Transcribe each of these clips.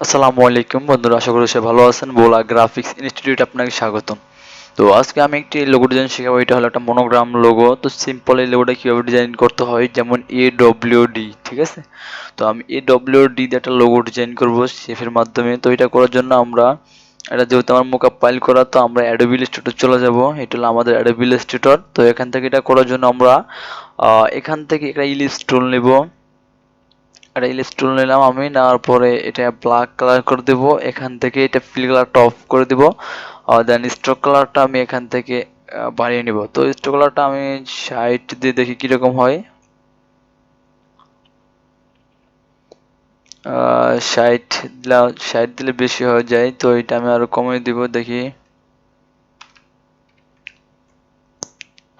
আসসালামু আলাইকুম বন্ধুরা, আশা করি সবাই ভালো আছেন। বোলা গ্রাফিক্স ইনস্টিটিউট আপনাকে স্বাগতম। তো আজকে আমি একটি লোগো ডিজাইন শেখাবো। এটা হলো একটা মনোগ্রাম লোগো। তো সিম্পল এই লোগোটা কীভাবে ডিজাইন করতে হয়, যেমন AWD, ঠিক আছে। তো আমি AWD দিয়ে একটা লোগো ডিজাইন করব শেফের মাধ্যমে। তো এটা করার জন্য আমরা এটা যেহেতু আমার মোকআপ ফাইল করা, তো আমরা অ্যাডোবি ইলাস্ট্রেটর চলে যাব। এটা হলো আমাদের অ্যাডোবি ইলাস্ট্রেটর। তো এখান থেকে এটা করার জন্য আমরা এখান থেকে একটা ইলিশ টুল নেব। একটা ইলিশ টুল নিলাম আমি, নেওয়ার পরে এটা ব্ল্যাক কালার করে দেব। এখান থেকে এটা ফিল কালারটা অফ করে দেব। দেন স্ট্রোক কালারটা আমি এখান থেকে বাড়িয়ে নিব। তো স্ট্রোক কালারটা আমি 60 দিয়ে দেখি কীরকম হয়। 60 দিলাম, 60 দিলে বেশি হয়ে যায়, তো এটা আমি আরো কমিয়ে দিব, দেখি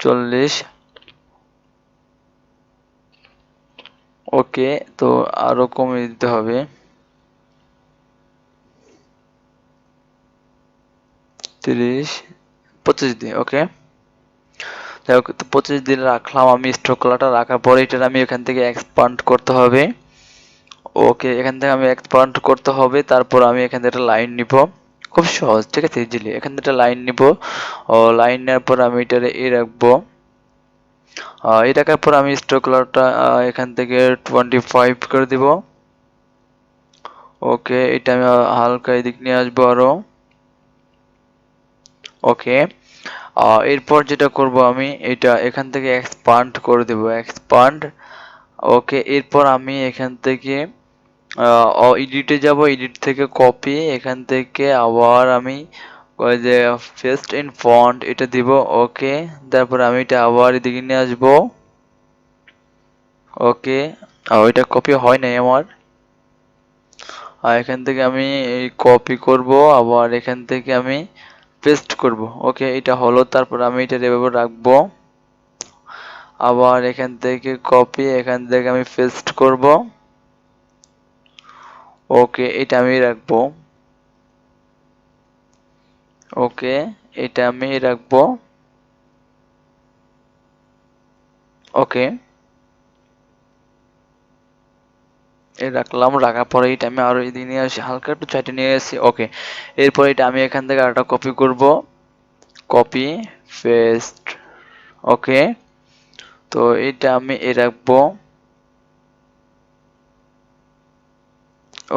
40। ওকে, তো আরো কমিয়ে দিতে হবে 30, 25 দিয়ে। ওকে, যাই হোক, তো 25 দিন রাখলাম আমি। স্ট্রোক কালারটা রাখার পরে এটা আমি এখান থেকে এক্সপান্ড করতে হবে। ওকে, এখান থেকে আমি এক্সপান্ড করতে হবে। তারপর আমি এখান থেকে একটা লাইন নিব, খুব সহজ, ঠিক আছে, ইজিলি। এখান থেকে একটা লাইন নিব। লাইন নেওয়ার পর আমি এটারে রাখবো। এই রাখার পর আমি স্ট্রোক কালারটা এখান থেকে 25 করে দিব। ওকে, এটা আমি হালকা এদিক নিয়ে আসবো আরো। ওকে, এরপর যেটা করব আমি, এটা এখান থেকে এক্সপান্ড করে দেব, এক্সপান্ড। ওকে, এরপর আমি এখান থেকে এডিটে যাব, এডিট থেকে কপি, এখান থেকে আবার আমি ওই যে পেস্ট ইন ফন্ট এটা দিব। ওকে, তারপর আমি এটা আবার এদিকে নিয়ে আসবো। ওকে, ওইটা কপি হয় নাই আমার। আর এখান থেকে আমি এই কপি করব, আবার এখান থেকে আমি পেস্ট করব। ওকে, এটা হলো। তারপর আমি এটা এভাবে রাখবো। আবার এখান থেকে কপি, এখান থেকে আমি পেস্ট করব। ওকে, এটা আমি রাখবো। ওকে, এটা আমি রাখবো। ওকে, এই রাখলাম। রাখার পরে এটা আমি আরো এদিকে নিয়ে আসি, হালকা একটু চাইটে নিয়ে আসি। ওকে, এরপর এটা আমি এখান থেকে আরেকটা কপি করব, কপি পেস্ট। ওকে, তো এটা আমি রাখবো।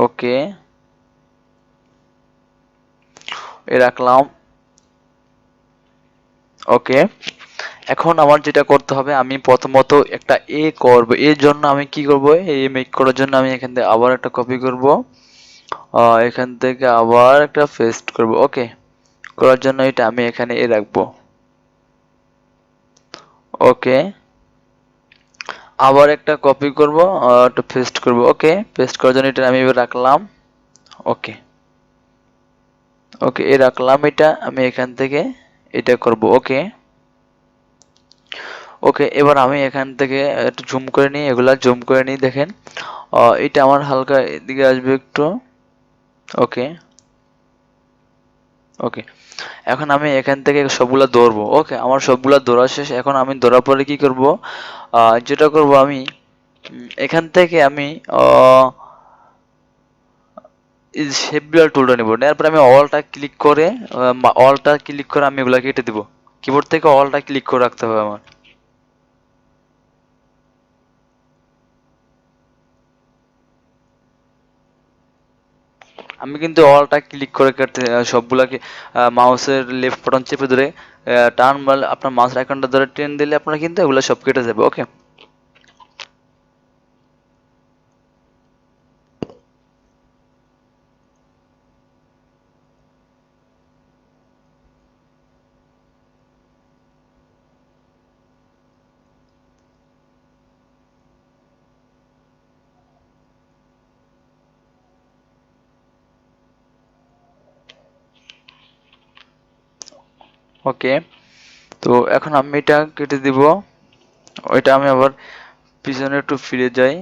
ওকে, রাখলাম। ওকে, এখন আমার যেটা করতে হবে, আমি প্রথমত একটা করব। এর জন্য আমি কি করব, মেক করার জন্য আমি এখান থেকে আবার একটা কপি করব, এখান থেকে আবার একটা পেস্ট করব। ওকে, করার জন্য এটা আমি এখানে রাখবো। ওকে, আবার একটা কপি করব, একটা পেস্ট করব। ওকে, পেস্ট করার জন্য এটা আমি এবার রাখলাম। ওকে, ওকে, রাখলাম। এটা আমি এখান থেকে এটা করব। ওকে, ওকে, এবার আমি এখান থেকে একটু জুম করে নিই, এগুলা জুম করে নিই, দেখেন এটা আমার হালকা এদিকে আসবে একটু। ওকে, ওকে, এখন আমি এখান থেকে সবগুলা ধরবো। ওকে, আমার সবগুলা ধরা শেষ। এখন আমি ধরার পরে কি করব, যেটা করব আমি এখান থেকে আমি শেপ বিল্ডার টুলটা নেব। নেওয়ার পরে আমি অলটা ক্লিক করে আমি এগুলা কেটে দিব। কিবোর্ড থেকে অলটা ক্লিক করে রাখতে হবে আমার। আমি কিন্তু অলটা ক্লিক করে কাটতে সবগুলাকে মাউসের লেফট বাটন চেপে ধরে টার্ন মারলে, আপনার মাউসের আইকনটা ধরে টেনে দিলে আপনার কিন্তু এগুলো সব কেটে যাবে। ওকে, ওকে, তো এখন আমি এটা কেটে দিব। ওইটা আমি আবার পিছনে একটু ফিরে যাই।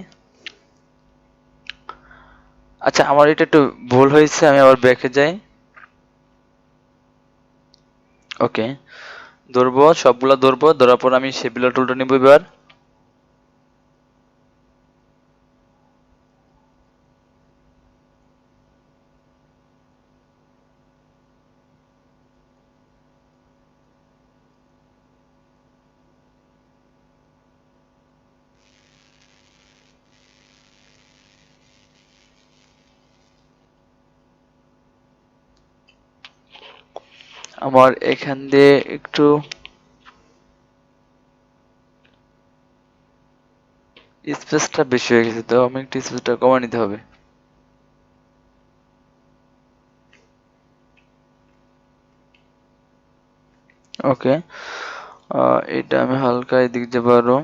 আচ্ছা, আমার এটা একটু ভুল হয়েছে, আমি আবার ব্যাকে যাই। ওকে, ধরবো, সবগুলা ধরবো, ধরার পর আমি শেপিলার টুলটা নিব এবার। আমার এখান দিয়ে একটু স্পেসটা বেশি হয়ে গেছে, তো আমি একটু স্পেসটা কমায় নিতে হবে। ওকে, এটা আমি হালকা এদিক দিয়ে পারো।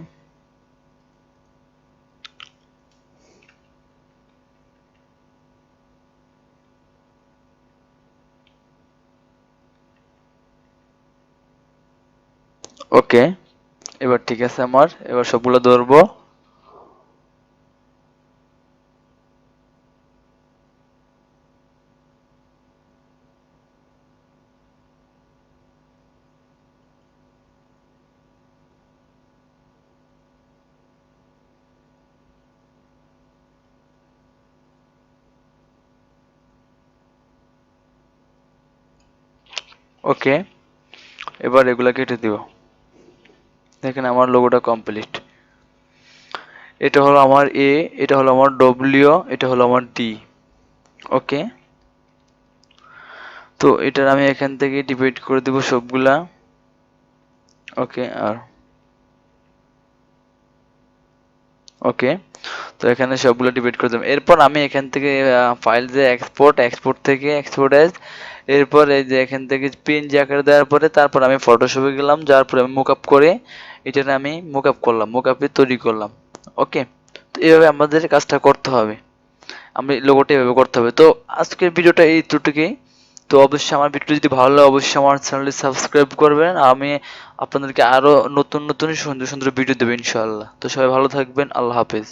ওকে, এবার ঠিক আছে, আমার এবার সবগুলো ধরবো। ওকে, এবার এগুলা কেটে দিব। দেখেন আমার লোগোটা কমপ্লিট। এটা হলো আমার এ, এটা হলো আমার ডব্লিউ, এটা হলো আমার ডি। ওকে, তো এটার আমি এখান থেকে ডিভাইড করে দিব সবগুলা। ওকে, আর ওকে, তো এখানে সবগুলো ডিভাইড করে দিলাম। এরপর আমি এখান থেকে ফাইল যে এক্সপোর্ট থেকে এক্সপোর্ট এজ, এরপর এই যে এখান থেকে পিএনজি আকারে দেওয়ার পরে তারপর আমি ফটোশপে গেলাম, যাওয়ার পরে আমি মুকআপ করে এটা আমি মুকআপ করলাম, মুকআপে তৈরি করলাম। ওকে, তো এইভাবে আমাদের কাজটা করতে হবে, আমি লোগোটা এভাবে করতে হবে। তো আজকের ভিডিওটা এইটুকুই। তো অবশ্যই আমার ভিডিওটা যদি ভালো লাগে অবশ্যই আমার চ্যানেলটি সাবস্ক্রাইব করবেন। আমি আপনাদেরকে আরো নতুন নতুন সুন্দর সুন্দর ভিডিও দেবো ইনশাআল্লাহ। তো সবাই ভালো থাকবেন, আল্লাহ হাফেজ।